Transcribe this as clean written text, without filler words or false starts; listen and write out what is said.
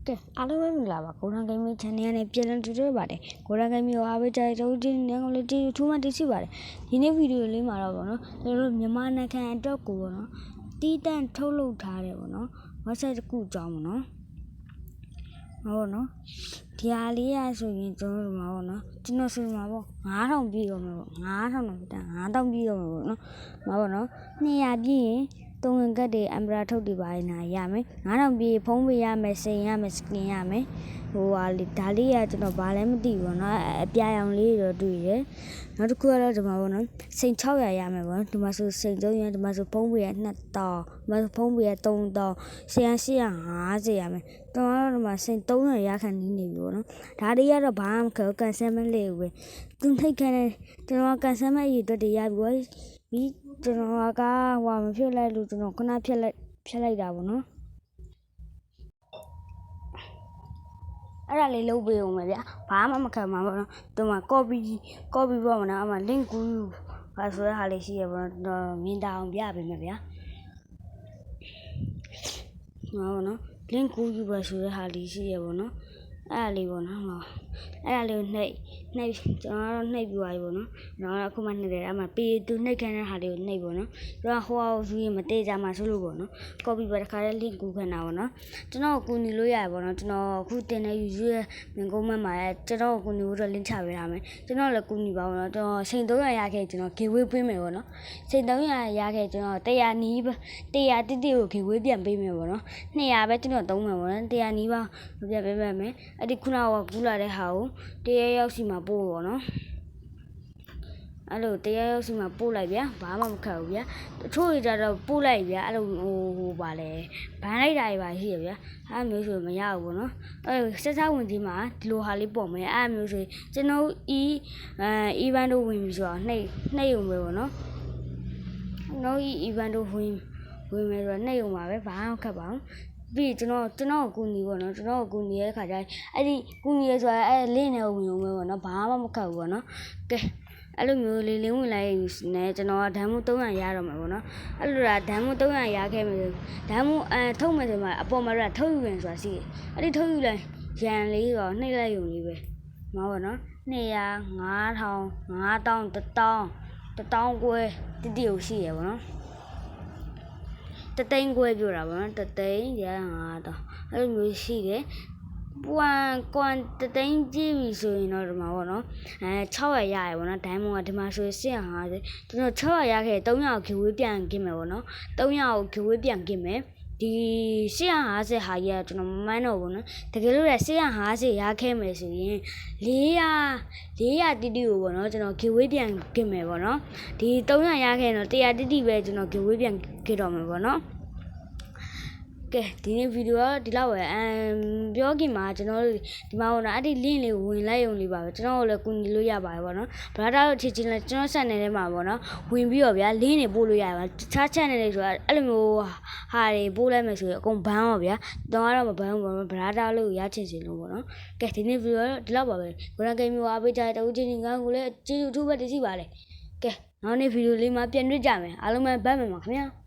ကဲအားလုံးပဲမင်္ဂလာပါကိုရန်ဂိမ်းမီ channel နဲ့ပြန်လည်ကြိုဆိုပါတယ်ကိုရန်ဂိမ်းမီကိုအားပေးကြတဲ့တို့ချင်းငန်းကလေးတီထူးမှတရှိပါတယ်ဒီနေ့ဗီဒီယိုလေးမှာတော့ဗောနော်ကျွန်တော်တို့မြန်မာနိုင်ငံအတွက်ကိုဗောနော်တီးတန့်ထုတ်လုပ်ထားတယ်ဗောနော် website တစ်ခုအကြောင်းဗောနော်ဟုတ်နော်ဒီဟာလေးရဆိုရင်ကျွန်တော်တို့မှာဗောနော်ကျွန်တော်ဆိုမှာဗော9000ပြည့်ရောမယ်ဗော9000တော့5000ပြည့်ရောမယ်ဗောနော်မှာဗောနော်200ပြည့်ရင်တုံးငကတ်တွေအမ်ဘရာထုတ်တွေပါနေရမယ်9000ပြည့်ဖုံးပေးရမယ်စိန်ရမယ်စကင်ရမယ်ဟိုဟာလေးဒါလေးကကျွန်တော်ဘာလဲမသိဘူးเนาะအပြာရောင်လေးတော့တွေ့ရနောက်တစ်ခုကတော့ဒီမှာပေါ့နော်စိန်600ရမယ်ပေါ့ဒီမှာဆိုစိန်300ဒီမှာဆိုဖုံးပေးရ2000ဒီမှာဖုံးပေးရ3000စိန်850ရမယ်တော့ဒီမှာစိန်300ရခံနေပြီပေါ့နော်ဒါလေးကတော့ဘာမှမခက်ကန်ဆယ်မလေးပဲသူထိတ်ခံနေကျွန်တော်ကန်ဆယ်မအရေးအတွက်တရပြီးကျွန်တော်ကဟိုမဖြစ်လိုက်လို့ကျွန်တော်ခဏဖြတ်လိုက်တာပေါ့နော်အဲ့ဒါလေးလုပ်ပေးအောင်မယ်ဗျဘာမှမခံပါဘူးနော်ဒီမှာ copy ပေါ့မနော်အမှ link ကူပါဆိုတဲ့ဟာလေးရှိရပေါ့နော်မြင်တာအောင်ပြပေးမယ်ဗျာဟုတ်နော် link ကူပါဆိုတဲ့ဟာလေးရှိရပေါ့နော်အဲ့ဒါလေးပေါ့နော်အဲ့ဒါလေးကိုနှိပ်ကျွန်တော်တော့နှိပ်ပြီးသွားပြီပေါ့နော်တော့အခုမှနှိပ်တယ်အမှပေးသူနှိပ်ခံတဲ့ဟာလေးကိုနှိပ်ပေါ့နော်တော့ဟိုဟာကိုယူရင်မတေးကြမှာဆိုလို့ပေါ့နော် copy ပဲတစ်ခါလေး link ကူခံတာပေါ့နော်ကျွန်တော်ကူညီလို့ရတယ်ပေါ့နော်ကျွန်တော်အခုတင်နေယူရဲ့မြင်ကုန်းမမှာကျွန်တော်ကူညီဖို့တော့ link ချပေးထားမယ်ကျွန်တော်လည်းကူညီပါပေါ့နော်ကျွန်တော်စိန်300ရခဲ့ကျွန်တော် giveaway ပေးမယ်ပေါ့နော်စိန်300ရခဲ့ကျွန်တော်100နီး100တိတိကို giveaway ပြန်ပေးမယ်ပေါ့နော်200ပဲကျွန်တော်သုံးမယ်ပေါ့နော်100နီးပါပြန်ပေးမယ်အဲ့ဒီခုနကကူးလာတဲ့ဟာကိုတရားရောက်စီမှာပို့ပေါ့နော်အဲ့လိုတရားရောက်စီမှာပို့လိုက်ဗျာဘာမှမခက်ဘူးဗျာတချို့တွေကြတော့ပို့လိုက်ဗျာအဲ့လိုဟိုပါလေဘန်လိုက်တာတွေပါရှိရဗျာအဲ့မျိုးဆိုမရဘူးပေါ့နော်အဲ့ဆက်စားဝင်ကြီးမှာဒီလိုဟာလေးပေါ်မယ်အဲ့မျိုးဆိုကျွန်တော်event တို့ဝင်ပြီဆိုတော့နှိပ်ရုံပဲပေါ့နော်ကျွန်တော်event တို့ဝင်မယ်ဆိုတော့နှိပ်ရုံပါပဲဘာမှခက်ပါဘူးပြီးကျွန်တော်ကူညီပေါ့နော်ကျွန်တော်ကူညီရဲ့ခါကျရင်အဲ့ဒီကူညီရဲဆိုတာအဲ့လင်းနေဝင်ရုံပဲပေါ့နော်ဘာမှမခက်ဘူးပေါ့နော်ကဲအဲ့လိုမျိုးလေးဝင်လိုက်နေကျွန်တော်ဓာတ်မှု300ရတော့မှာပေါ့နော်အဲ့လိုဓာတ်မှု300ရခဲ့မယ်ဓာတ်မှုထုတ်မယ်ဆိုမှအပေါ်မှာတော့ထုတ်ယူရင်ဆိုတာရှိတယ်အဲ့ဒီထုတ်ယူလိုက်ရန်လေးဆိုတော့နှိပ်လိုက်ရုံလေးပဲမဟုတ်ပါနော်200 5000 1000ခွဲတိတိကိုရှိရပါတော့တသိန်းခွဲပြောတာဗောနော်တသိန်းရ5000အဲ့လိုမျိုးရှိတယ်ကွန်တသိန်းကြည့်ပြီဆိုရင်တော့ဒီမှာဗောနော်600ရရဗောနော်ဒိုင်းမွန်ကဒီမှာဆိုရင်150ကျွန်တော်600ရခဲ့300ကို giveaway ပြန်กินမယ်ဗောနော်300ကို giveaway ပြန်กินမယ်ဒီ150ဟာကြီးကကျွန်တော်မမှန်းတော့ဘူးနော်တကယ်လို့150ရခဲ့မယ်ဆိုရင်400တိတိကိုပေါ့နော်ကျွန်တော် giveaway ပြန်กินမယ်ပေါ့နော်ဒီ300ရခဲ့တော့100တိတိပဲကျွန်တော် giveaway ပြန်กินတော့မယ်ပေါ့နော်ကဲဒီနေ့ဗီဒီယိုကဒီလောက်ပဲပြောခင်မှာကျွန်တော်တို့ဒီမှာပေါ့နော်အဲ့ဒီ link လေးဝင်လိုက်ရုံလေးပါပဲကျွန်တော်တို့လည်းကူညီလို့ရပါတယ်ပေါ့နော်ဗလာတာတို့ချစ်ချင်းလဲကျွန်တော် channel ထဲမှာပေါ့နော်ဝင်ပြီးတော့ဗျာ link တွေပို့လို့ရပါတခြား channel တွေဆိုတာအဲ့လိုမျိုးဟာတွေပို့လိုက်မယ်ဆိုရင်အကုန်ဘန်းတော့ဗျာတော့ကတော့မဘန်းဘူးပေါ့နော်ဗလာတာလို့ရချင်စီလို့ပေါ့နော်ကဲဒီနေ့ဗီဒီယိုဒီလောက်ပါပဲဘရန်ဂိမ်းမျိုးအားပေးကြတဲ့တူချင်းငန်းကိုလည်းကျေးဇူးထူးပဲတရှိပါလေကဲနောက်နေ့ဗီဒီယိုလေးမှာပြန်တွေ့ကြမယ်အားလုံးပဲဘတ်မယ်ပါခင်ဗျာ